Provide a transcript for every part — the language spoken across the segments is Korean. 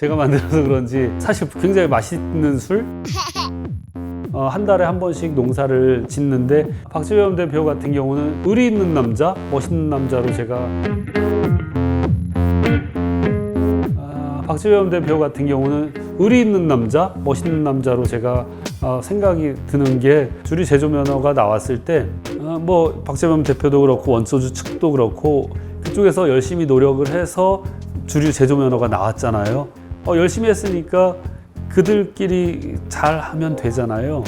제가 만들어서 그런지 사실 굉장히 맛있는 술? 한 달에 한 번씩 농사를 짓는데 박재범 대표 같은 경우는 의리 있는 남자, 멋있는 남자로 제가 박재범 대표 같은 경우는 의리 있는 남자, 멋있는 남자로 제가 생각이 드는 게 주류 제조 면허가 나왔을 때 뭐 박재범 대표도 그렇고 원소주 측도 그렇고 그쪽에서 열심히 노력을 해서 주류 제조 면허가 나왔잖아요. 열심히 했으니까 그들끼리 잘 하면 되잖아요.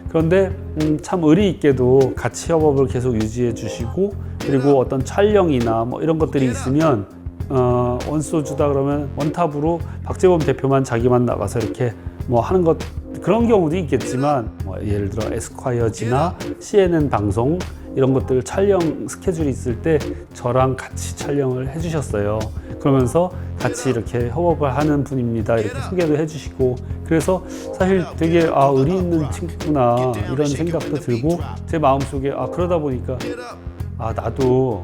그런데 참 의리 있게도 같이 협업을 계속 유지해 주시고 그리고 어떤 촬영이나 뭐 이런 것들이 있으면 원소주다 그러면 원탑으로 박재범 대표만 자기만 나가서 이렇게 뭐 하는 것 그런 경우도 있겠지만 뭐 예를 들어 에스콰이어지나 CNN 방송 이런 것들 촬영 스케줄이 있을 때 저랑 같이 촬영을 해주셨어요. 그러면서 같이 이렇게 협업을 하는 분입니다. 이렇게 소개도 해주시고 그래서 사실 되게 의리 있는 친구구나 이런 생각도 들고 제 마음속에 그러다 보니까 나도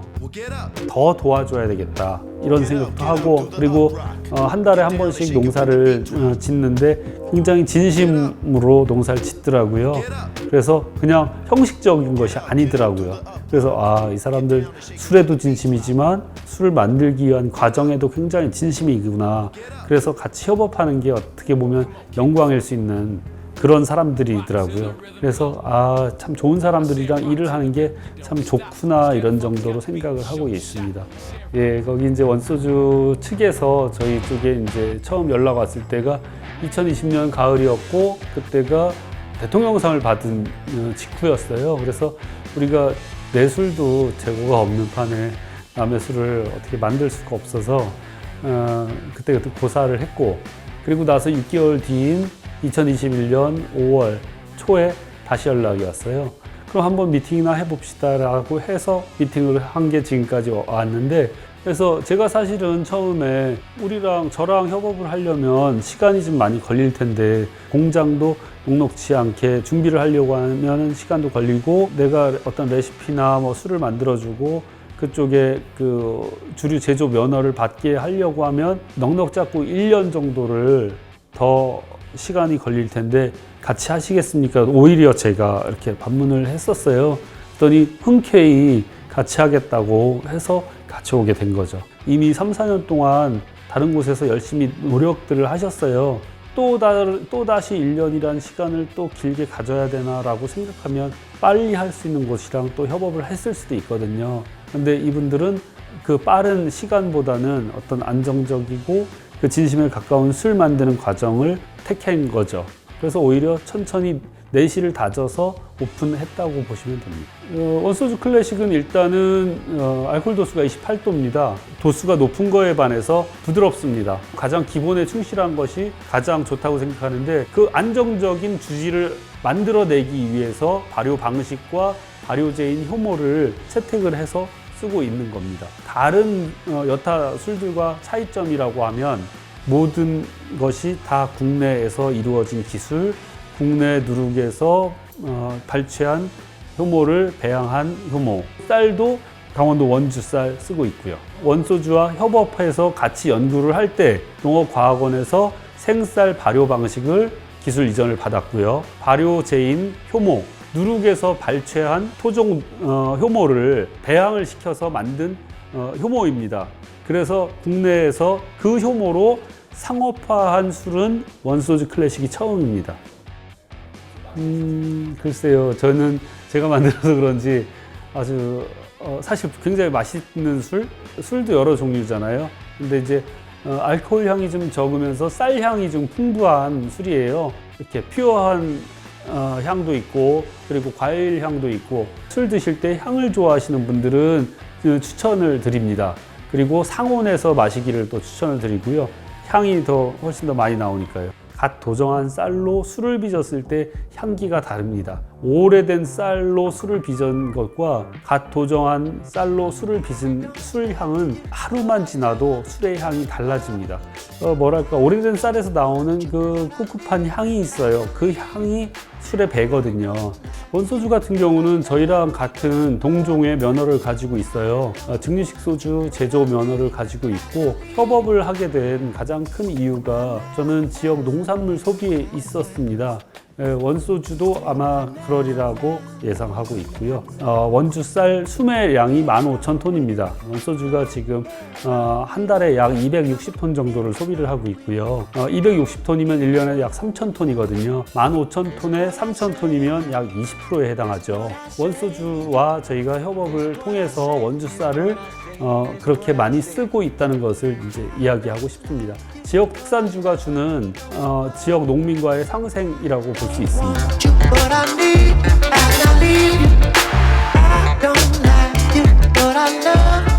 더 도와줘야 되겠다 이런 생각도 하고 그리고 한 달에 한 번씩 농사를 짓는데 굉장히 진심으로 농사를 짓더라고요. 그래서 그냥 형식적인 것이 아니더라고요. 그래서 이 사람들 술에도 진심이지만 술을 만들기 위한 과정에도 굉장히 진심이구나. 그래서 같이 협업하는 게 어떻게 보면 영광일 수 있는 그런 사람들이더라고요. 그래서 참 좋은 사람들이랑 일을 하는 게 참 좋구나 이런 정도로 생각을 하고 있습니다. 예, 거기 이제 원소주 측에서 저희 쪽에 이제 처음 연락 왔을 때가 2020년 가을이었고 그때가 대통령상을 받은 직후였어요. 그래서 우리가 내 술도 재고가 없는 판에 남의 술을 어떻게 만들 수가 없어서 그때 고사를 했고 그리고 나서 6개월 뒤인 2021년 5월 초에 다시 연락이 왔어요. 그럼 한번 미팅이나 해봅시다 라고 해서 미팅을 한 게 지금까지 왔는데 그래서 제가 사실은 처음에 저랑 협업을 하려면 시간이 좀 많이 걸릴 텐데 공장도 녹록지 않게 준비를 하려고 하면 시간도 걸리고 내가 어떤 레시피나 뭐 술을 만들어주고 그쪽에 그 주류 제조 면허를 받게 하려고 하면 넉넉 잡고 1년 정도를 더 시간이 걸릴 텐데 같이 하시겠습니까? 오히려 제가 이렇게 반문을 했었어요. 그랬더니 흔쾌히 같이 하겠다고 해서 같이 오게 된 거죠. 이미 3, 4년 동안 다른 곳에서 열심히 노력들을 하셨어요. 또다시 1년이란 시간을 또 길게 가져야 되나라고 생각하면 빨리 할 수 있는 곳이랑 또 협업을 했을 수도 있거든요. 근데 이분들은 그 빠른 시간보다는 어떤 안정적이고 그 진심에 가까운 술 만드는 과정을 택한 거죠. 그래서 오히려 천천히 내실을 다져서 오픈했다고 보시면 됩니다. 원소주 클래식은 일단은 알코올 도수가 28도입니다. 도수가 높은 거에 반해서 부드럽습니다. 가장 기본에 충실한 것이 가장 좋다고 생각하는데 그 안정적인 주지를 만들어내기 위해서 발효 방식과 발효제인 효모를 채택을 해서 쓰고 있는 겁니다. 다른 여타 술들과 차이점이라고 하면 모든 것이 다 국내에서 이루어진 기술, 국내 누룩에서 발췌한 효모를 배양한 효모. 쌀도 강원도 원주쌀 쓰고 있고요. 원소주와 협업해서 같이 연구를 할 때 농업과학원에서 생쌀 발효 방식을 기술 이전을 받았고요. 발효제인 효모, 누룩에서 발췌한 토종 효모를 배양을 시켜서 만든 효모입니다. 그래서 국내에서 그 효모로 상업화한 술은 원소주 클래식이 처음입니다. 글쎄요, 저는 제가 만들어서 그런지 아주 사실 굉장히 맛있는 술도 여러 종류잖아요. 근데 이제 알코올 향이 좀 적으면서 쌀 향이 좀 풍부한 술이에요. 이렇게 퓨어한 향도 있고 그리고 과일 향도 있고 술 드실 때 향을 좋아하시는 분들은 추천을 드립니다. 그리고 상온에서 마시기를 또 추천을 드리고요. 향이 훨씬 더 많이 나오니까요. 갓 도정한 쌀로 술을 빚었을 때 향기가 다릅니다. 오래된 쌀로 술을 빚은 것과 갓 도정한 쌀로 술을 빚은 술 향은 하루만 지나도 술의 향이 달라집니다. 뭐랄까, 오래된 쌀에서 나오는 그 꿉꿉한 향이 있어요. 그 향이 술에 배거든요. 원소주 같은 경우는 저희랑 같은 동종의 면허를 가지고 있어요. 증류식 소주 제조 면허를 가지고 있고, 협업을 하게 된 가장 큰 이유가 저는 지역 농산물 소비에 있었습니다. 원소주도 아마 그러리라고 예상하고 있고요. 원주 쌀 수매량이 15,000톤입니다. 원소주가 지금 한 달에 약 260톤 정도를 소비를 하고 있고요. 260톤이면 1년에 약 3,000톤이거든요. 15,000톤에 3,000톤이면 약 20%에 해당하죠. 원소주와 저희가 협업을 통해서 원주 쌀을 그렇게 많이 쓰고 있다는 것을 이제 이야기하고 싶습니다. 지역 특산주가 주는 지역 농민과의 상생이라고 볼 수 있습니다. But I need, and I leave you. I don't like you, but I love